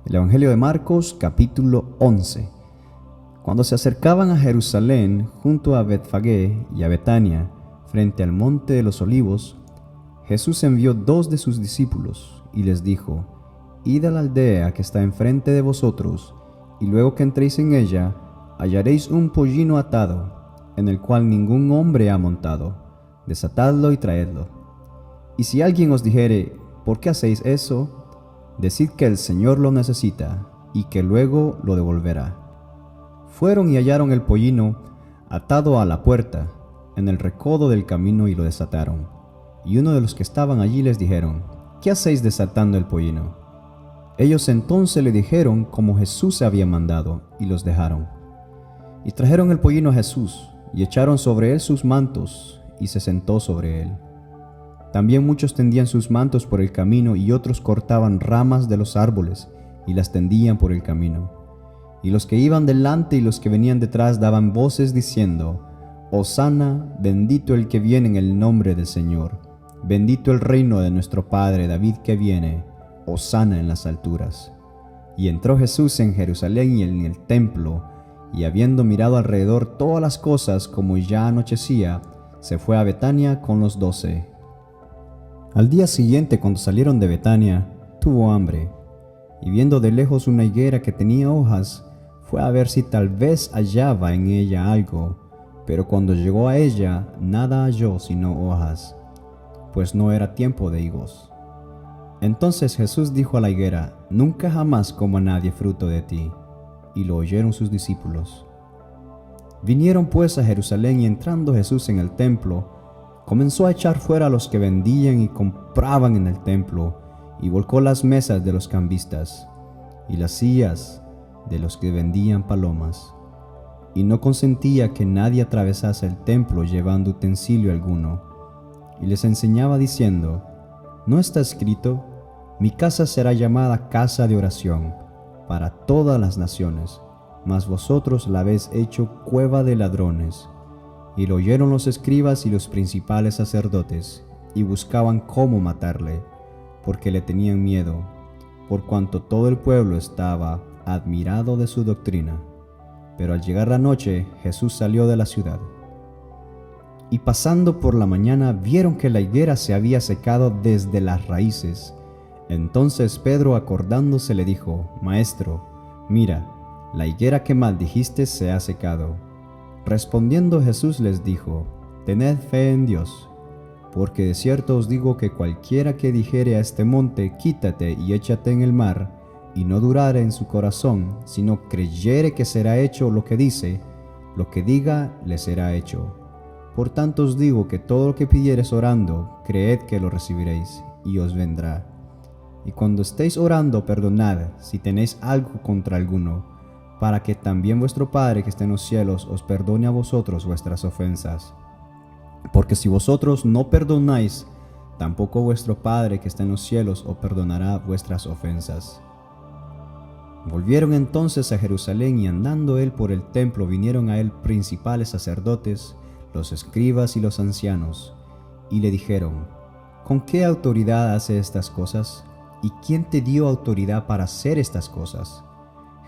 El Evangelio de Marcos, capítulo 11. Cuando se acercaban a Jerusalén, junto a Betfagé y a Betania, frente al monte de los Olivos, Jesús envió 2 de sus discípulos y les dijo: Id a la aldea que está enfrente de vosotros, y luego que entréis en ella, hallaréis un pollino atado, en el cual ningún hombre ha montado. Desatadlo y traedlo. Y si alguien os dijere: ¿por qué hacéis eso?, decid que el Señor lo necesita, y que luego lo devolverá. Fueron y hallaron el pollino atado a la puerta, en el recodo del camino, y lo desataron. Y uno de los que estaban allí les dijeron: ¿qué hacéis desatando el pollino? Ellos entonces le dijeron como Jesús se había mandado, y los dejaron. Y trajeron el pollino a Jesús, y echaron sobre él sus mantos, y se sentó sobre él. También muchos tendían sus mantos por el camino, y otros cortaban ramas de los árboles, y las tendían por el camino. Y los que iban delante y los que venían detrás daban voces diciendo: Hosana, bendito el que viene en el nombre del Señor, bendito el reino de nuestro Padre David que viene, Hosana en las alturas. Y entró Jesús en Jerusalén y en el templo, y habiendo mirado alrededor todas las cosas, como ya anochecía, se fue a Betania con los 12. Al día siguiente, cuando salieron de Betania, tuvo hambre, y viendo de lejos una higuera que tenía hojas, fue a ver si tal vez hallaba en ella algo, pero cuando llegó a ella, nada halló sino hojas, pues no era tiempo de higos. Entonces Jesús dijo a la higuera: Nunca jamás coma nadie fruto de ti. Y lo oyeron sus discípulos. Vinieron pues a Jerusalén, y entrando Jesús en el templo, comenzó a echar fuera a los que vendían y compraban en el templo, y volcó las mesas de los cambistas, y las sillas de los que vendían palomas. Y no consentía que nadie atravesase el templo llevando utensilio alguno. Y les enseñaba diciendo: ¿no está escrito: mi casa será llamada casa de oración para todas las naciones? Mas vosotros la habéis hecho cueva de ladrones. Y lo oyeron los escribas y los principales sacerdotes, y buscaban cómo matarle, porque le tenían miedo, por cuanto todo el pueblo estaba admirado de su doctrina. Pero al llegar la noche, Jesús salió de la ciudad. Y pasando por la mañana, vieron que la higuera se había secado desde las raíces. Entonces Pedro, acordándose, le dijo: Maestro, mira, la higuera que maldijiste se ha secado. Respondiendo Jesús les dijo: Tened fe en Dios, porque de cierto os digo que cualquiera que dijere a este monte: quítate y échate en el mar, y no durare en su corazón, sino creyere que será hecho lo que dice, lo que diga le será hecho. Por tanto os digo que todo lo que pidiereis orando, creed que lo recibiréis, y os vendrá. Y cuando estéis orando, perdonad si tenéis algo contra alguno, para que también vuestro Padre que está en los cielos os perdone a vosotros vuestras ofensas. Porque si vosotros no perdonáis, tampoco vuestro Padre que está en los cielos os perdonará vuestras ofensas. Volvieron entonces a Jerusalén, y andando él por el templo, vinieron a él principales sacerdotes, los escribas y los ancianos, y le dijeron: ¿con qué autoridad hace estas cosas? ¿Y quién te dio autoridad para hacer estas cosas?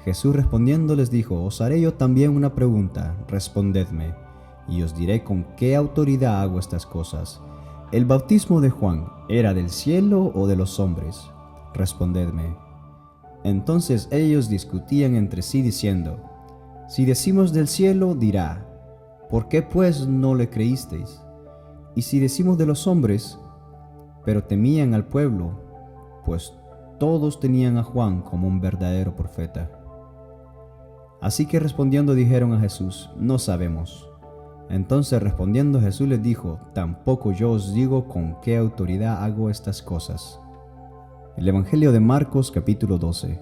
Jesús respondiendo les dijo: os haré yo también una pregunta, respondedme, y os diré con qué autoridad hago estas cosas. ¿El bautismo de Juan era del cielo o de los hombres? Respondedme. Entonces ellos discutían entre sí diciendo: si decimos del cielo, dirá: ¿por qué pues no le creísteis? Y si decimos de los hombres, pero temían al pueblo, pues todos tenían a Juan como un verdadero profeta. Así que respondiendo dijeron a Jesús: no sabemos. Entonces respondiendo Jesús les dijo: tampoco yo os digo con qué autoridad hago estas cosas. El Evangelio de Marcos, capítulo 12.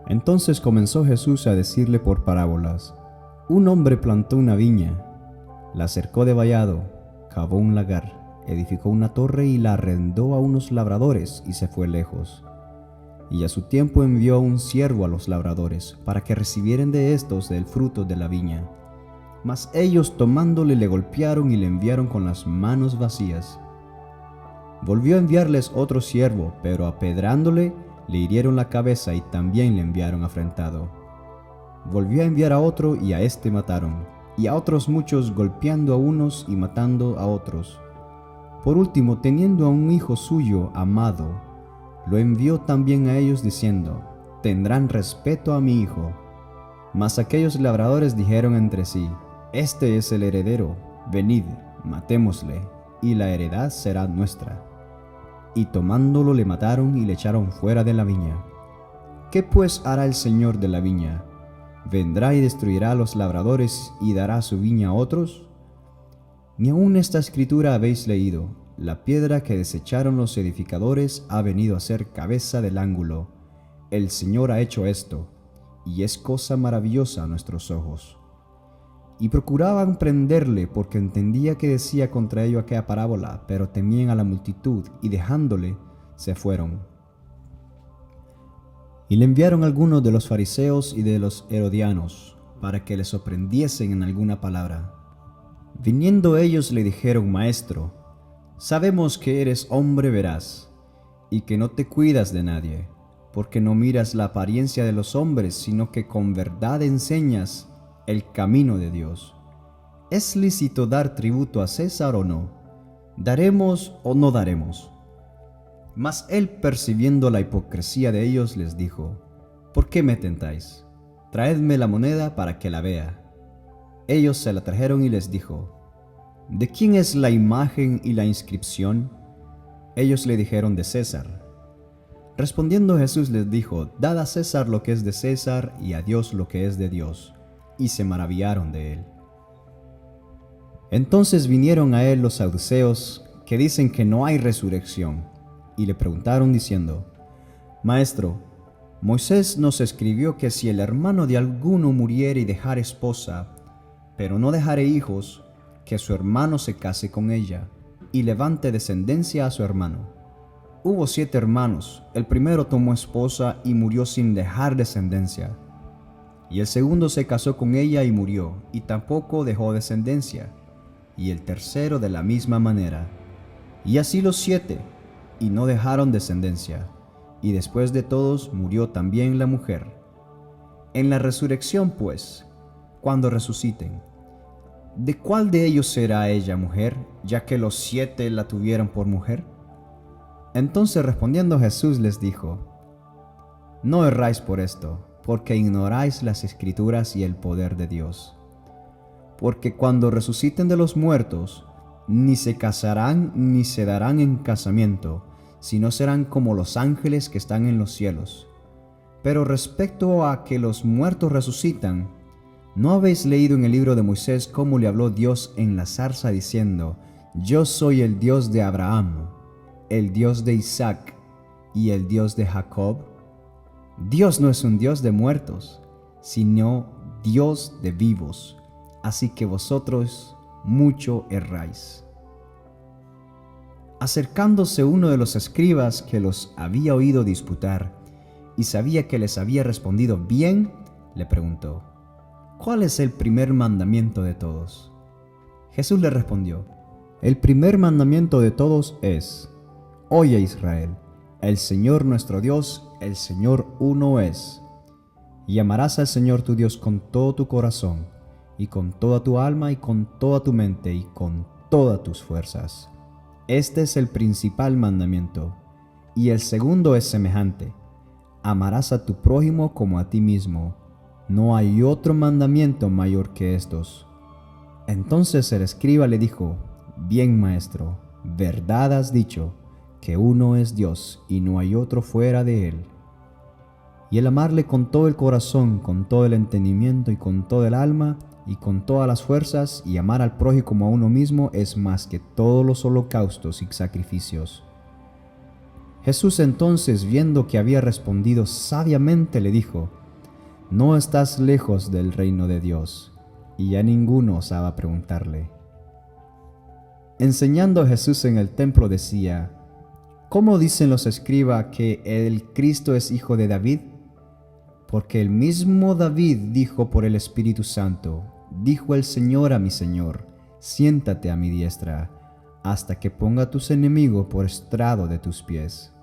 Entonces comenzó Jesús a decirle por parábolas: un hombre plantó una viña, la cercó de vallado, cavó un lagar, edificó una torre y la arrendó a unos labradores, y se fue lejos. Y a su tiempo envió un siervo a los labradores, para que recibieran de estos del fruto de la viña. Mas ellos tomándole le golpearon y le enviaron con las manos vacías. Volvió a enviarles otro siervo, pero apedrándole, le hirieron la cabeza y también le enviaron afrentado. Volvió a enviar a otro y a éste mataron, y a otros muchos golpeando a unos y matando a otros. Por último, teniendo a un hijo suyo amado, lo envió también a ellos diciendo: tendrán respeto a mi hijo. Mas aquellos labradores dijeron entre sí: este es el heredero, venid, matémosle, y la heredad será nuestra. Y tomándolo le mataron y le echaron fuera de la viña. ¿Qué pues hará el señor de la viña? ¿Vendrá y destruirá a los labradores y dará su viña a otros? Ni aun esta escritura habéis leído: la piedra que desecharon los edificadores ha venido a ser cabeza del ángulo. El Señor ha hecho esto, y es cosa maravillosa a nuestros ojos. Y procuraban prenderle, porque entendía que decía contra ello aquella parábola, pero temían a la multitud, y dejándole, se fueron. Y le enviaron algunos de los fariseos y de los herodianos, para que le sorprendiesen en alguna palabra. Viniendo ellos le dijeron: Maestro, sabemos que eres hombre veraz, y que no te cuidas de nadie, porque no miras la apariencia de los hombres, sino que con verdad enseñas el camino de Dios. ¿Es lícito dar tributo a César o no? ¿Daremos o no daremos? Mas él, percibiendo la hipocresía de ellos, les dijo: ¿por qué me tentáis? Traedme la moneda para que la vea. Ellos se la trajeron y les dijo: ¿de quién es la imagen y la inscripción? Ellos le dijeron: de César. Respondiendo Jesús les dijo: dad a César lo que es de César, y a Dios lo que es de Dios. Y se maravillaron de él. Entonces vinieron a él los saduceos, que dicen que no hay resurrección, y le preguntaron diciendo: Maestro, Moisés nos escribió que si el hermano de alguno muriere y dejare esposa, pero no dejare hijos, que su hermano se case con ella, y levante descendencia a su hermano. Hubo 7 hermanos, el primero tomó esposa y murió sin dejar descendencia. Y el segundo se casó con ella y murió, y tampoco dejó descendencia. Y el tercero de la misma manera. Y así los 7, y no dejaron descendencia. Y después de todos murió también la mujer. En la resurrección, pues, cuando resuciten, ¿de cuál de ellos será ella mujer, ya que los 7 la tuvieron por mujer? Entonces respondiendo Jesús les dijo: no erráis por esto, porque ignoráis las Escrituras y el poder de Dios. Porque cuando resuciten de los muertos, ni se casarán ni se darán en casamiento, sino serán como los ángeles que están en los cielos. Pero respecto a que los muertos resucitan, ¿no habéis leído en el libro de Moisés cómo le habló Dios en la zarza diciendo: yo soy el Dios de Abraham, el Dios de Isaac y el Dios de Jacob? Dios no es un Dios de muertos, sino Dios de vivos. Así que vosotros mucho erráis. Acercándose uno de los escribas que los había oído disputar, y sabía que les había respondido bien, le preguntó: ¿cuál es el primer mandamiento de todos? Jesús le respondió: el primer mandamiento de todos es: oye Israel, el Señor nuestro Dios, el Señor uno es. Y amarás al Señor tu Dios con todo tu corazón, y con toda tu alma, y con toda tu mente, y con todas tus fuerzas. Este es el principal mandamiento. Y el segundo es semejante: amarás a tu prójimo como a ti mismo. No hay otro mandamiento mayor que estos. Entonces el escriba le dijo: bien, maestro, verdad has dicho, que uno es Dios y no hay otro fuera de él. Y el amarle con todo el corazón, con todo el entendimiento y con todo el alma y con todas las fuerzas, y amar al prójimo como a uno mismo, es más que todos los holocaustos y sacrificios. Jesús entonces, viendo que había respondido sabiamente, le dijo: no estás lejos del reino de Dios. Y ya ninguno osaba preguntarle. Enseñando Jesús en el templo decía: ¿cómo dicen los escribas que el Cristo es hijo de David? Porque el mismo David dijo por el Espíritu Santo: dijo el Señor a mi Señor: siéntate a mi diestra, hasta que ponga a tus enemigos por estrado de tus pies.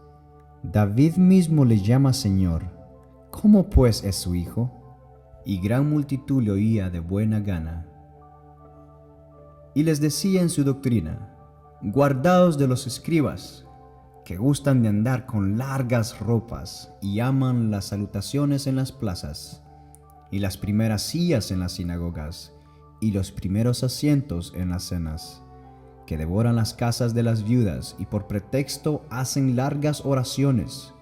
David mismo le llama Señor. ¿Cómo pues es su hijo? Y gran multitud le oía de buena gana. Y les decía en su doctrina: guardaos de los escribas, que gustan de andar con largas ropas y aman las salutaciones en las plazas, y las primeras sillas en las sinagogas, y los primeros asientos en las cenas, que devoran las casas de las viudas y por pretexto hacen largas oraciones.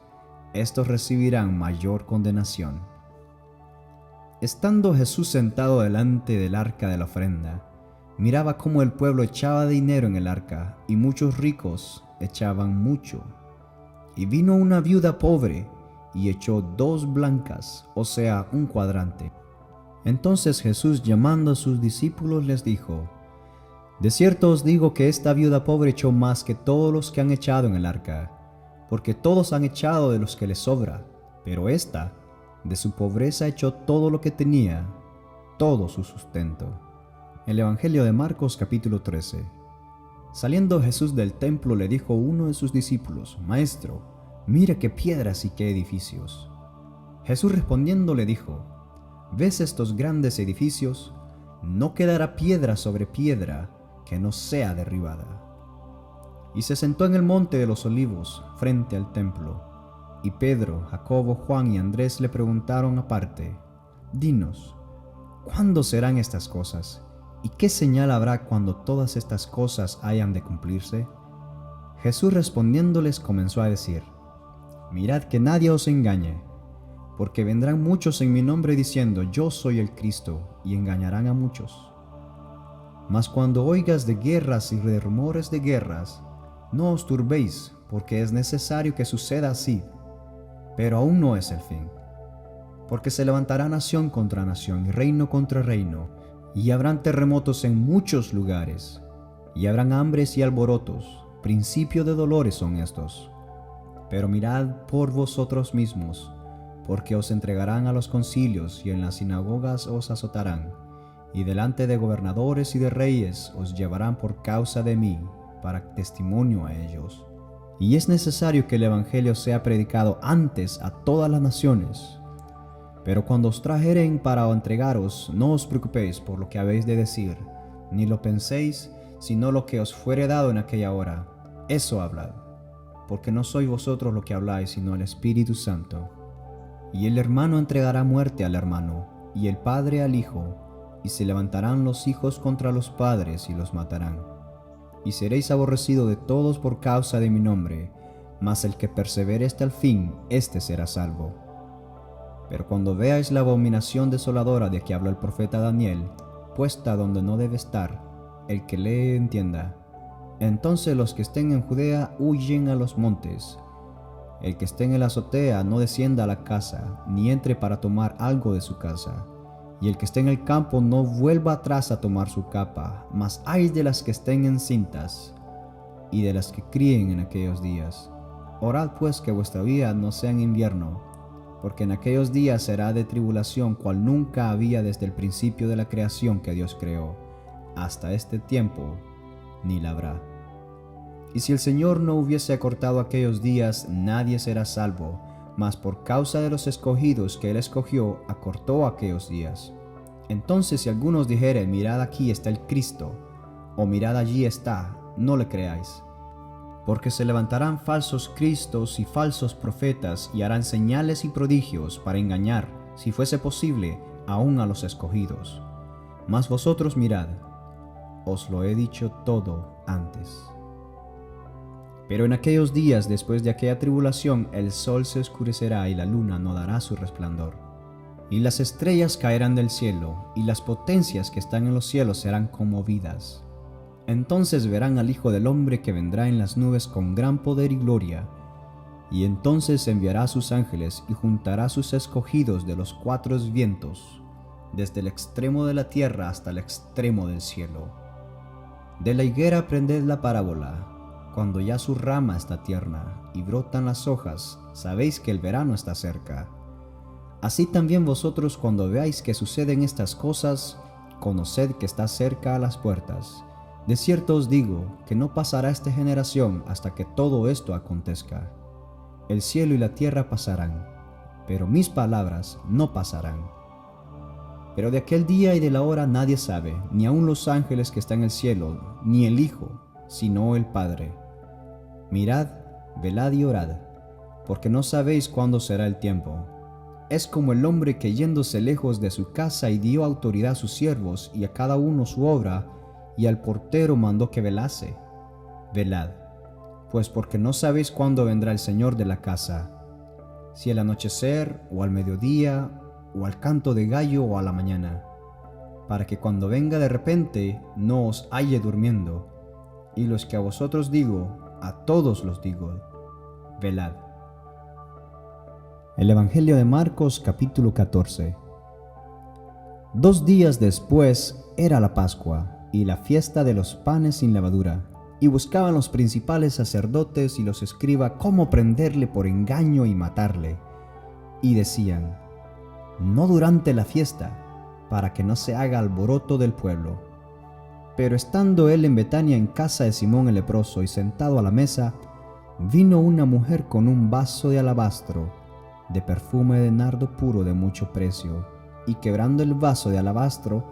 Estos recibirán mayor condenación. Estando Jesús sentado delante del arca de la ofrenda, miraba cómo el pueblo echaba dinero en el arca, y muchos ricos echaban mucho. Y vino una viuda pobre, y echó 2 blancas, o sea, un cuadrante. Entonces Jesús, llamando a sus discípulos, les dijo: de cierto os digo que esta viuda pobre echó más que todos los que han echado en el arca, porque todos han echado de los que les sobra, pero ésta, de su pobreza echó todo lo que tenía, todo su sustento. El Evangelio de Marcos capítulo 13. Saliendo Jesús del templo, le dijo uno de sus discípulos: Maestro, mira qué piedras y qué edificios. Jesús respondiendo le dijo: ¿ves estos grandes edificios? No quedará piedra sobre piedra que no sea derribada. Y se sentó en el monte de los olivos, frente al templo. Y Pedro, Jacobo, Juan y Andrés le preguntaron aparte: dinos, ¿cuándo serán estas cosas? ¿Y qué señal habrá cuando todas estas cosas hayan de cumplirse? Jesús respondiéndoles comenzó a decir: mirad que nadie os engañe, porque vendrán muchos en mi nombre diciendo: yo soy el Cristo, y engañarán a muchos. Mas cuando oigas de guerras y de rumores de guerras, no os turbéis, porque es necesario que suceda así, pero aún no es el fin. Porque se levantará nación contra nación y reino contra reino, y habrán terremotos en muchos lugares, y habrán hambres y alborotos. Principio de dolores son estos. Pero mirad por vosotros mismos, porque os entregarán a los concilios, y en las sinagogas os azotarán, y delante de gobernadores y de reyes os llevarán por causa de mí, para testimonio a ellos. Y es necesario que el Evangelio sea predicado antes a todas las naciones. Pero cuando os trajeren para entregaros, no os preocupéis por lo que habéis de decir, ni lo penséis, sino lo que os fuere dado en aquella hora. Eso hablad, porque no sois vosotros lo que habláis, sino el Espíritu Santo. Y el hermano entregará muerte al hermano, y el padre al hijo, y se levantarán los hijos contra los padres y los matarán. Y seréis aborrecidos de todos por causa de mi nombre, mas el que persevere hasta el fin, éste será salvo. Pero cuando veáis la abominación desoladora de que habló el profeta Daniel, puesta donde no debe estar, el que lee entienda. Entonces los que estén en Judea huyen a los montes. El que esté en la azotea no descienda a la casa, ni entre para tomar algo de su casa. Y el que esté en el campo no vuelva atrás a tomar su capa, mas ay de las que estén encintas, y de las que críen en aquellos días. Orad pues que vuestra vida no sea en invierno, porque en aquellos días será de tribulación cual nunca había desde el principio de la creación que Dios creó, hasta este tiempo, ni la habrá. Y si el Señor no hubiese acortado aquellos días, nadie será salvo, mas por causa de los escogidos que Él escogió, acortó aquellos días. Entonces si algunos dijeren: mirad, aquí está el Cristo, o mirad, allí está, no le creáis. Porque se levantarán falsos cristos y falsos profetas, y harán señales y prodigios para engañar, si fuese posible, aún a los escogidos. Mas vosotros mirad, os lo he dicho todo antes. Pero en aquellos días, después de aquella tribulación, el sol se oscurecerá y la luna no dará su resplandor. Y las estrellas caerán del cielo, y las potencias que están en los cielos serán conmovidas. Entonces verán al Hijo del Hombre que vendrá en las nubes con gran poder y gloria. Y entonces enviará a sus ángeles y juntará a sus escogidos de los 4 vientos, desde el extremo de la tierra hasta el extremo del cielo. De la higuera aprended la parábola. Cuando ya su rama está tierna y brotan las hojas, sabéis que el verano está cerca. Así también vosotros, cuando veáis que suceden estas cosas, conoced que está cerca a las puertas. De cierto os digo que no pasará esta generación hasta que todo esto acontezca. el cielo y la tierra pasarán, pero mis palabras no pasarán. Pero de aquel día y de la hora nadie sabe, ni aun los ángeles que están en el cielo, ni el Hijo, sino el Padre. Mirad, velad y orad, porque no sabéis cuándo será el tiempo. Es como el hombre que yéndose lejos de su casa y dio autoridad a sus siervos y a cada uno su obra, y al portero mandó que velase. Velad, pues porque no sabéis cuándo vendrá el Señor de la casa, si al anochecer, o al mediodía, o al canto de gallo, o a la mañana, para que cuando venga de repente no os halle durmiendo. Y los que a vosotros digo, a todos los digo, velad. El Evangelio de Marcos, capítulo 14. 2 días después era la Pascua y la fiesta de los panes sin levadura, y buscaban los principales sacerdotes y los escribas cómo prenderle por engaño y matarle. Y decían: no durante la fiesta, para que no se haga alboroto del pueblo. Pero estando él en Betania, en casa de Simón el leproso, y sentado a la mesa, vino una mujer con un vaso de alabastro, de perfume de nardo puro de mucho precio, y quebrando el vaso de alabastro,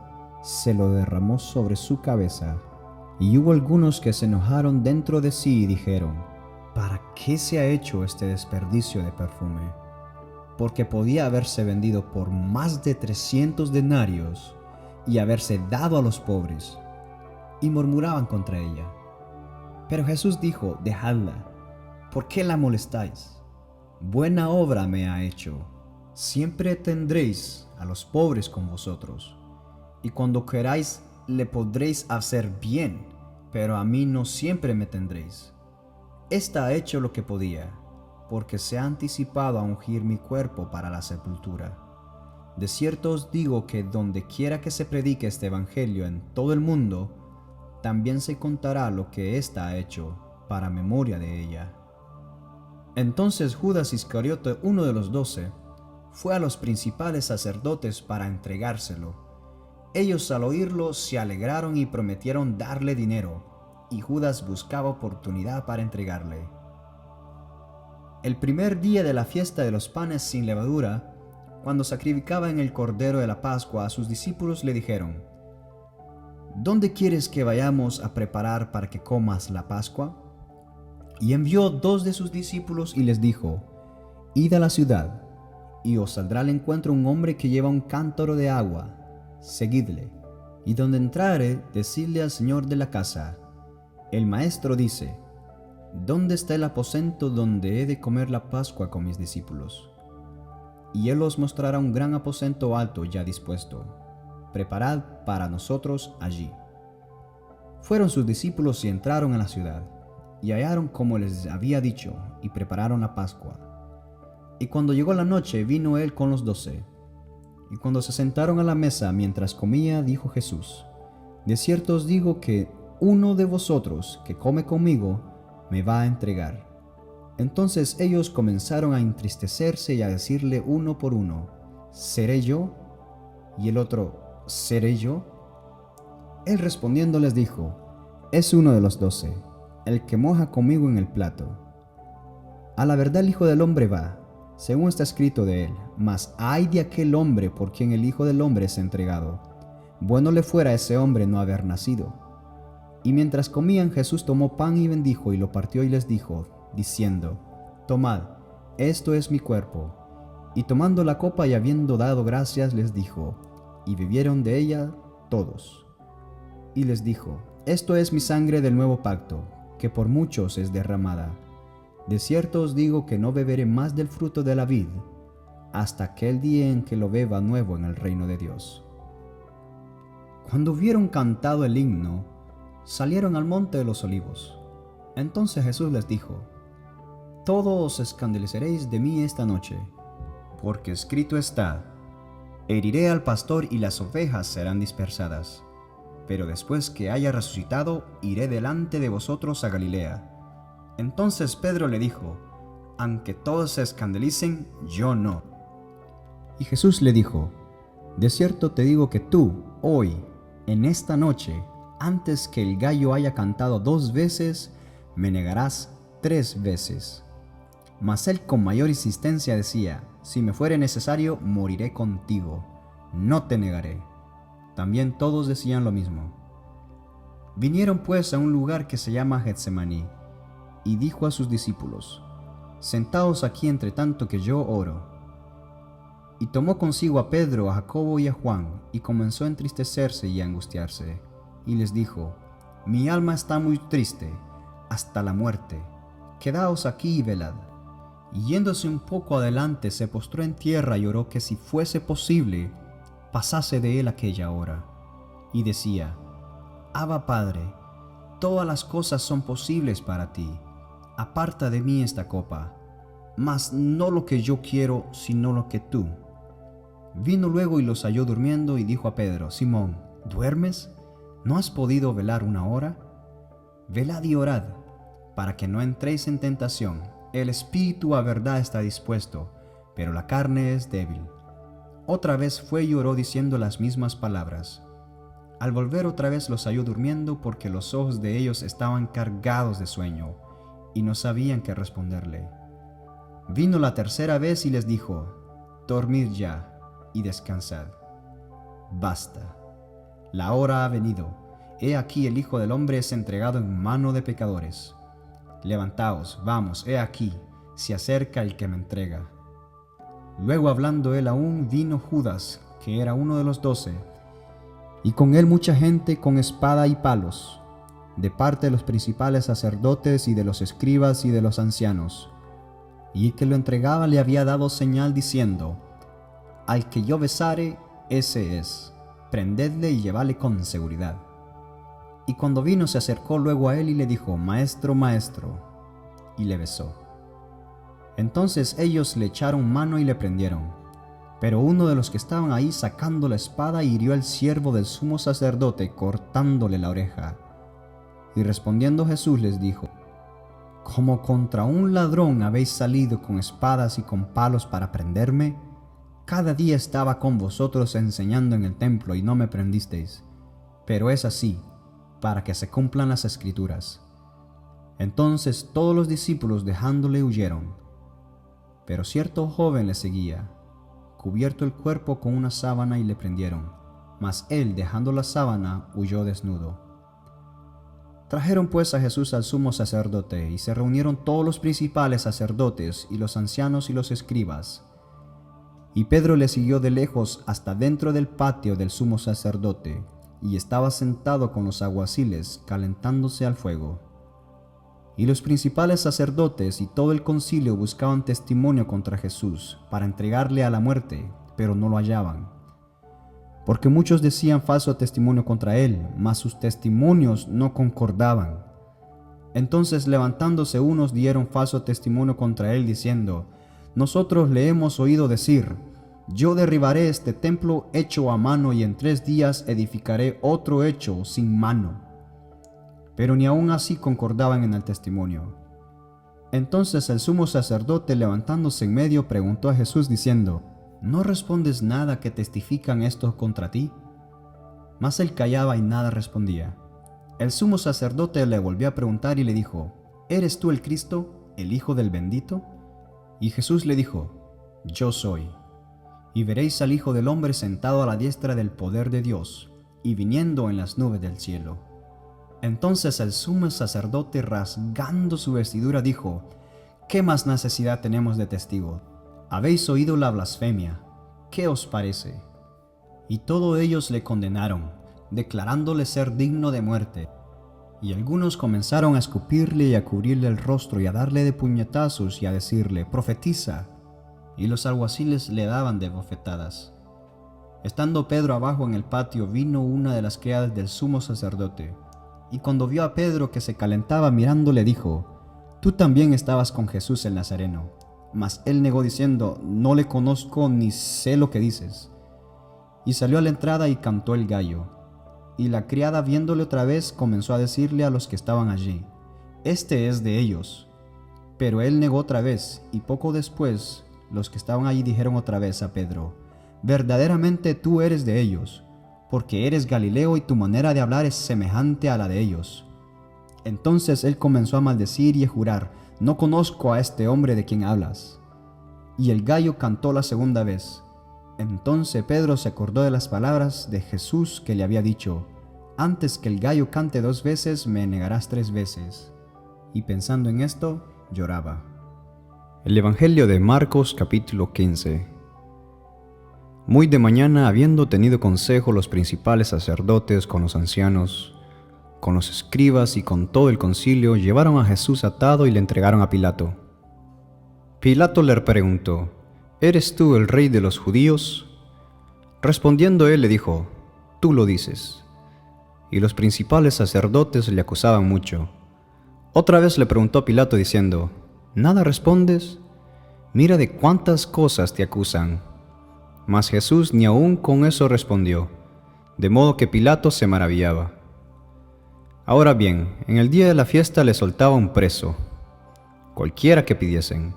se lo derramó sobre su cabeza. Y hubo algunos que se enojaron dentro de sí y dijeron: ¿para qué se ha hecho este desperdicio de perfume? Porque podía haberse vendido por más de 300 denarios y haberse dado a los pobres. Y murmuraban contra ella. Pero Jesús dijo: dejadla, ¿por qué la molestáis? Buena obra me ha hecho. Siempre tendréis a los pobres con vosotros, y cuando queráis le podréis hacer bien, pero a mí no siempre me tendréis. Esta ha hecho lo que podía, porque se ha anticipado a ungir mi cuerpo para la sepultura. De cierto os digo que donde quiera que se predique este evangelio en todo el mundo, también se contará lo que ésta ha hecho, para memoria de ella. Entonces Judas Iscariote, uno de los 12, fue a los principales sacerdotes para entregárselo. Ellos al oírlo se alegraron y prometieron darle dinero, y Judas buscaba oportunidad para entregarle. El primer día de la fiesta de los panes sin levadura, cuando sacrificaban el cordero de la Pascua, a sus discípulos le dijeron: ¿dónde quieres que vayamos a preparar para que comas la Pascua? Y envió 2 de sus discípulos y les dijo: id a la ciudad, y os saldrá al encuentro un hombre que lleva un cántaro de agua. Seguidle, y donde entrare, decidle al señor de la casa: el maestro dice, ¿dónde está el aposento donde he de comer la Pascua con mis discípulos? Y él os mostrará un gran aposento alto ya dispuesto. Preparad para nosotros allí. Fueron sus discípulos y entraron en la ciudad, y hallaron como les había dicho, y prepararon la Pascua. Y cuando llegó la noche, vino él con los 12. Y cuando se sentaron a la mesa mientras comía, dijo Jesús: de cierto os digo que uno de vosotros que come conmigo me va a entregar. Entonces ellos comenzaron a entristecerse y a decirle uno por uno: ¿seré yo? Y el otro: ¿seré yo? Él respondiendo les dijo: es uno de los 12, el que moja conmigo en el plato. A la verdad el Hijo del Hombre va, según está escrito de él, mas ay de aquel hombre por quien el Hijo del Hombre es entregado. Bueno le fuera a ese hombre no haber nacido. Y mientras comían, Jesús tomó pan y bendijo, y lo partió y les dijo, diciendo: tomad, esto es mi cuerpo. Y tomando la copa y habiendo dado gracias, les dijo, y bebieron de ella todos. Y les dijo: esto es mi sangre del nuevo pacto, que por muchos es derramada. De cierto os digo que no beberé más del fruto de la vid, hasta aquel día en que lo beba nuevo en el reino de Dios. Cuando hubieron cantado el himno, salieron al monte de los olivos. Entonces Jesús les dijo: todos os escandalizaréis de mí esta noche, porque escrito está: heriré al pastor y las ovejas serán dispersadas. Pero después que haya resucitado, iré delante de vosotros a Galilea. Entonces Pedro le dijo: aunque todos se escandalicen, yo no. Y Jesús le dijo: de cierto te digo que tú, hoy, en esta noche, antes que el gallo haya cantado 2 veces, me negarás 3 veces. Mas él con mayor insistencia decía: si me fuere necesario, moriré contigo, no te negaré. También todos decían lo mismo. Vinieron pues a un lugar que se llama Getsemaní, y dijo a sus discípulos: sentaos aquí entre tanto que yo oro. Y tomó consigo a Pedro, a Jacobo y a Juan, y comenzó a entristecerse y a angustiarse, y les dijo: mi alma está muy triste, hasta la muerte. Quedaos aquí y velad. Y yéndose un poco adelante, se postró en tierra y oró que si fuese posible, pasase de él aquella hora. Y decía: Abba Padre, todas las cosas son posibles para ti. Aparta de mí esta copa, mas no lo que yo quiero, sino lo que tú. Vino luego y los halló durmiendo, y dijo a Pedro: Simón, ¿duermes? ¿No has podido velar una hora? Velad y orad, para que no entréis en tentación. El espíritu a verdad está dispuesto, pero la carne es débil. Otra vez fue y oró diciendo las mismas palabras. Al volver otra vez los halló durmiendo, porque los ojos de ellos estaban cargados de sueño, y no sabían qué responderle. Vino la tercera vez y les dijo: dormid ya y descansad. Basta, la hora ha venido. He aquí el Hijo del Hombre es entregado en mano de pecadores. Levantaos, vamos, he aquí, se acerca el que me entrega. Luego, hablando él aún, vino Judas, que era uno de los 12, y con él mucha gente con espada y palos, de parte de los principales sacerdotes y de los escribas y de los ancianos. Y el que lo entregaba le había dado señal diciendo: al que yo besare, ese es, prendedle y llevadle con seguridad. Y cuando vino, se acercó luego a él y le dijo: Maestro, maestro, y le besó. Entonces ellos le echaron mano y le prendieron. Pero uno de los que estaban ahí, sacando la espada, hirió al siervo del sumo sacerdote, cortándole la oreja. Y respondiendo Jesús les dijo: como contra un ladrón habéis salido con espadas y con palos para prenderme, cada día estaba con vosotros enseñando en el templo y no me prendisteis. Pero es así, para que se cumplan las Escrituras. Entonces todos los discípulos, dejándole, huyeron. Pero cierto joven le seguía, cubierto el cuerpo con una sábana, y le prendieron. Mas él, dejando la sábana, huyó desnudo. Trajeron pues a Jesús al sumo sacerdote, y se reunieron todos los principales sacerdotes, y los ancianos y los escribas. Y Pedro le siguió de lejos hasta dentro del patio del sumo sacerdote, y estaba sentado con los alguaciles, calentándose al fuego. Y los principales sacerdotes y todo el concilio buscaban testimonio contra Jesús, para entregarle a la muerte, pero no lo hallaban. Porque muchos decían falso testimonio contra él, mas sus testimonios no concordaban. Entonces, levantándose unos, dieron falso testimonio contra él, diciendo: nosotros le hemos oído decir: yo derribaré este templo hecho a mano, y en 3 días edificaré otro hecho sin mano. Pero ni aun así concordaban en el testimonio. Entonces el sumo sacerdote, levantándose en medio, preguntó a Jesús diciendo: ¿no respondes nada que testifican estos contra ti? Mas él callaba y nada respondía. El sumo sacerdote le volvió a preguntar y le dijo: ¿eres tú el Cristo, el Hijo del Bendito? Y Jesús le dijo: yo soy. Y veréis al Hijo del Hombre sentado a la diestra del poder de Dios, y viniendo en las nubes del cielo. Entonces el sumo sacerdote, rasgando su vestidura, dijo: ¿qué más necesidad tenemos de testigo? Habéis oído la blasfemia. ¿Qué os parece? Y todos ellos le condenaron, declarándole ser digno de muerte. Y algunos comenzaron a escupirle y a cubrirle el rostro y a darle de puñetazos y a decirle: profetiza. Y los alguaciles le daban de bofetadas. Estando Pedro abajo en el patio, vino una de las criadas del sumo sacerdote, y cuando vio a Pedro que se calentaba mirando, le dijo: tú también estabas con Jesús el Nazareno. Mas él negó diciendo: no le conozco ni sé lo que dices. Y salió a la entrada y cantó el gallo. Y la criada, viéndole otra vez, comenzó a decirle a los que estaban allí: este es de ellos. Pero él negó otra vez, y poco después los que estaban allí dijeron otra vez a Pedro: verdaderamente tú eres de ellos, porque eres Galileo y tu manera de hablar es semejante a la de ellos. Entonces él comenzó a maldecir y a jurar: no conozco a este hombre de quien hablas. Y el gallo cantó la segunda vez. Entonces Pedro se acordó de las palabras de Jesús que le había dicho: antes que el gallo cante 2 veces, me negarás 3 veces. Y pensando en esto, lloraba. El Evangelio de Marcos capítulo 15. Muy de mañana, habiendo tenido consejo los principales sacerdotes con los ancianos, con los escribas y con todo el concilio, llevaron a Jesús atado y le entregaron a Pilato. Pilato le preguntó: ¿eres tú el rey de los judíos? Respondiendo él le dijo: tú lo dices. Y los principales sacerdotes le acusaban mucho. Otra vez le preguntó Pilato diciendo: ¿nada respondes? Mira de cuántas cosas te acusan. Mas Jesús ni aun con eso respondió, de modo que Pilato se maravillaba. Ahora bien, en el día de la fiesta le soltaba un preso, cualquiera que pidiesen.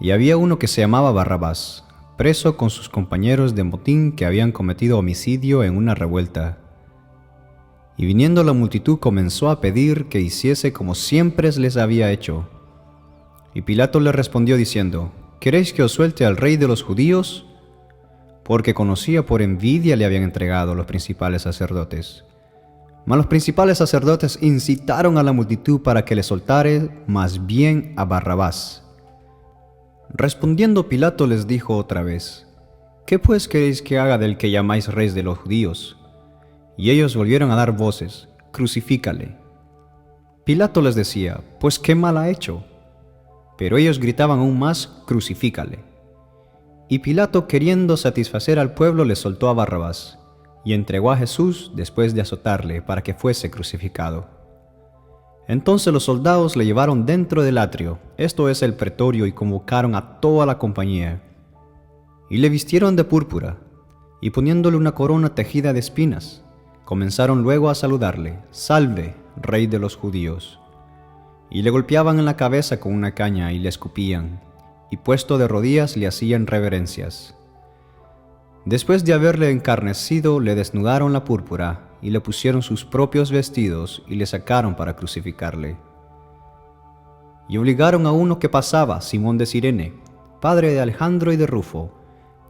Y había uno que se llamaba Barrabás, preso con sus compañeros de motín que habían cometido homicidio en una revuelta. Y viniendo la multitud comenzó a pedir que hiciese como siempre les había hecho. Y Pilato le respondió diciendo: ¿queréis que os suelte al rey de los judíos? Porque conocía por envidia le habían entregado los principales sacerdotes. Mas los principales sacerdotes incitaron a la multitud para que le soltare más bien a Barrabás. Respondiendo Pilato les dijo otra vez: ¿qué pues queréis que haga del que llamáis rey de los judíos? Y ellos volvieron a dar voces: crucifícale. Pilato les decía: pues qué mal ha hecho. Pero ellos gritaban aún más: crucifícale. Y Pilato, queriendo satisfacer al pueblo, le soltó a Barrabás, y entregó a Jesús después de azotarle para que fuese crucificado. Entonces los soldados le llevaron dentro del atrio, esto es el pretorio, y convocaron a toda la compañía. Y le vistieron de púrpura, y poniéndole una corona tejida de espinas, comenzaron luego a saludarle: «Salve, Rey de los judíos». Y le golpeaban en la cabeza con una caña y le escupían, y puesto de rodillas le hacían reverencias. Después de haberle encarnecido, le desnudaron la púrpura, y le pusieron sus propios vestidos, y le sacaron para crucificarle. Y obligaron a uno que pasaba, Simón de Cirene, padre de Alejandro y de Rufo,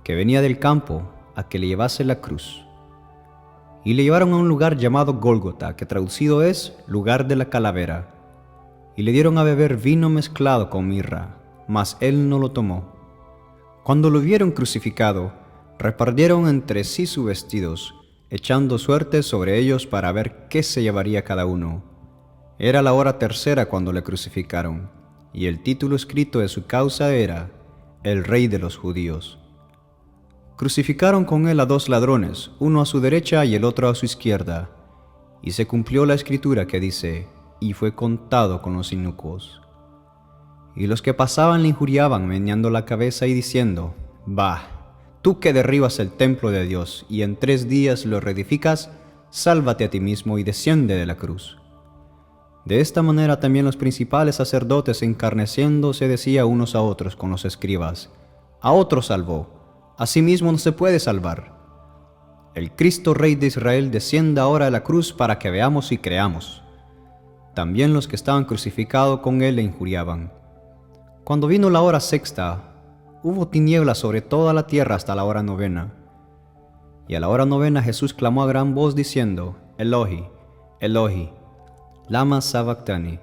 que venía del campo, a que le llevase la cruz. Y le llevaron a un lugar llamado Gólgota, que traducido es lugar de la calavera. Y le dieron a beber vino mezclado con mirra, mas él no lo tomó. Cuando lo vieron crucificado, repartieron entre sí sus vestidos, echando suertes sobre ellos para ver qué se llevaría cada uno. Era la hora tercera cuando le crucificaron, y el título escrito de su causa era: El Rey de los Judíos. Crucificaron con él a 2 ladrones, uno a su derecha y el otro a su izquierda, y se cumplió la escritura que dice: y fue contado con los inicuos. Y los que pasaban le injuriaban, meneando la cabeza y diciendo: «Bah, tú que derribas el templo de Dios y en 3 días lo reedificas, sálvate a ti mismo y desciende de la cruz». De esta manera también los principales sacerdotes, encarneciéndose, decían unos a otros con los escribas: «A otro salvó, a sí mismo no se puede salvar. El Cristo Rey de Israel descienda ahora de la cruz para que veamos y creamos». También los que estaban crucificados con él le injuriaban. Cuando vino la hora sexta, hubo tinieblas sobre toda la tierra hasta la hora 9. Y a la hora 9 Jesús clamó a gran voz diciendo: Eloi, Eloi, lama sabactani,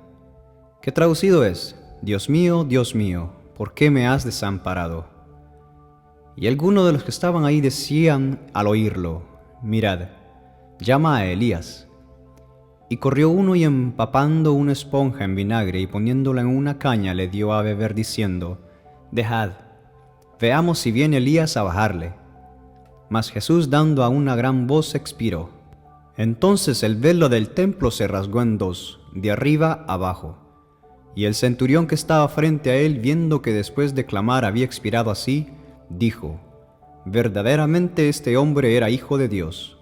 que traducido es: Dios mío, ¿por qué me has desamparado? Y algunos de los que estaban ahí decían al oírlo: Mirad, llama a Elías. Y corrió uno y empapando una esponja en vinagre y poniéndola en una caña le dio a beber diciendo: Dejad, veamos si viene Elías a bajarle. Mas Jesús, dando a una gran voz, expiró. Entonces el velo del templo se rasgó en 2, de arriba abajo. Y el centurión que estaba frente a él, viendo que después de clamar había expirado así, dijo: Verdaderamente este hombre era hijo de Dios.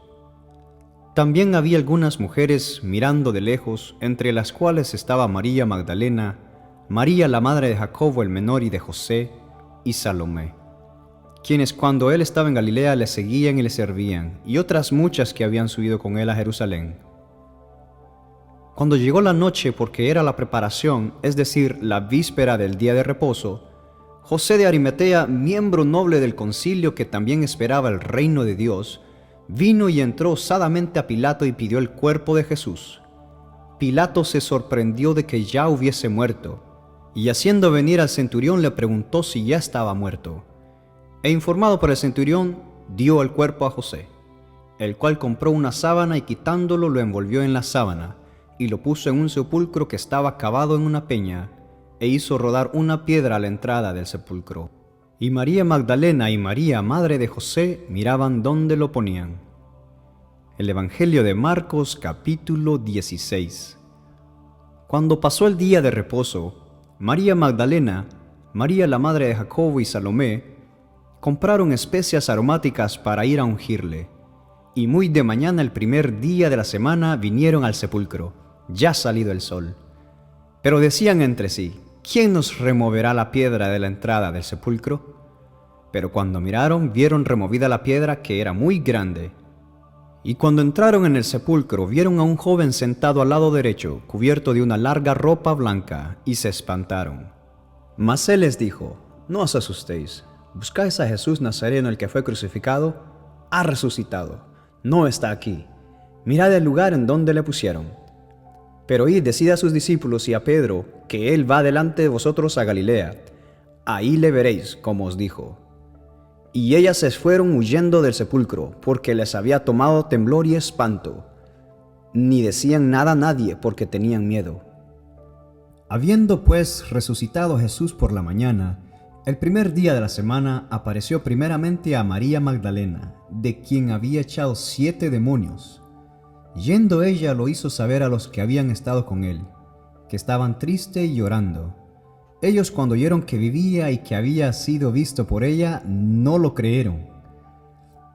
También había algunas mujeres mirando de lejos, entre las cuales estaba María Magdalena, María la madre de Jacobo el menor y de José, y Salomé, quienes cuando él estaba en Galilea le seguían y le servían, y otras muchas que habían subido con él a Jerusalén. Cuando llegó la noche, porque era la preparación, es decir, la víspera del día de reposo, José de Arimatea, miembro noble del concilio que también esperaba el reino de Dios, vino y entró osadamente a Pilato y pidió el cuerpo de Jesús. Pilato se sorprendió de que ya hubiese muerto, y haciendo venir al centurión le preguntó si ya estaba muerto. E informado por el centurión, dio el cuerpo a José, el cual compró una sábana y quitándolo lo envolvió en la sábana, y lo puso en un sepulcro que estaba cavado en una peña, e hizo rodar una piedra a la entrada del sepulcro. Y María Magdalena y María, madre de José, miraban dónde lo ponían. El Evangelio de Marcos, capítulo 16. Cuando pasó el día de reposo, María Magdalena, María la madre de Jacobo y Salomé, compraron especias aromáticas para ir a ungirle. Y muy de mañana el primer día de la semana vinieron al sepulcro, ya salido el sol. Pero decían entre sí: ¿quién nos removerá la piedra de la entrada del sepulcro? Pero cuando miraron, vieron removida la piedra, que era muy grande. Y cuando entraron en el sepulcro, vieron a un joven sentado al lado derecho, cubierto de una larga ropa blanca, y se espantaron. Mas él les dijo: no os asustéis, buscáis a Jesús Nazareno, el que fue crucificado. Ha resucitado, no está aquí. Mirad el lugar en donde le pusieron. Pero id, decid a sus discípulos y a Pedro que él va delante de vosotros a Galilea. Ahí le veréis, como os dijo. Y ellas se fueron huyendo del sepulcro, porque les había tomado temblor y espanto. Ni decían nada a nadie, porque tenían miedo. Habiendo pues resucitado Jesús por la mañana, el primer día de la semana apareció primeramente a María Magdalena, de quien había echado 7 demonios. Yendo ella lo hizo saber a los que habían estado con él, que estaban tristes y llorando. Ellos, cuando oyeron que vivía y que había sido visto por ella, no lo creyeron.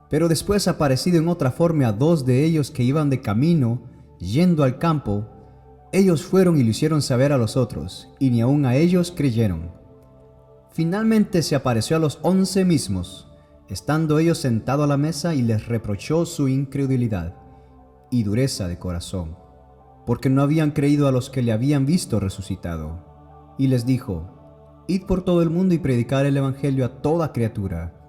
Pero después, aparecido en otra forma a 2 de ellos que iban de camino, yendo al campo, ellos fueron y lo hicieron saber a los otros, y ni aun a ellos creyeron. Finalmente se apareció a los 11 mismos, estando ellos sentados a la mesa, y les reprochó su incredulidad y dureza de corazón, porque no habían creído a los que le habían visto resucitado. Y les dijo: id por todo el mundo y predicad el evangelio a toda criatura.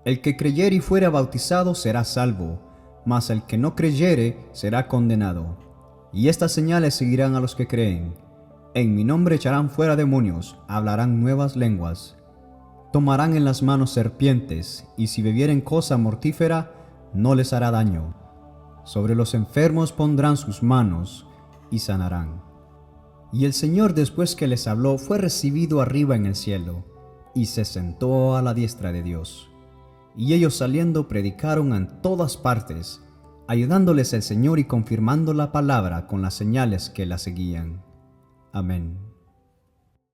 El que creyere y fuere bautizado será salvo, mas el que no creyere será condenado. Y estas señales seguirán a los que creen: en mi nombre echarán fuera demonios, hablarán nuevas lenguas, tomarán en las manos serpientes, y si bebieren cosa mortífera no les hará daño. Sobre los enfermos pondrán sus manos y sanarán. Y el Señor, después que les habló, fue recibido arriba en el cielo, y se sentó a la diestra de Dios. Y ellos, saliendo, predicaron en todas partes, ayudándoles el Señor y confirmando la palabra con las señales que la seguían. Amén.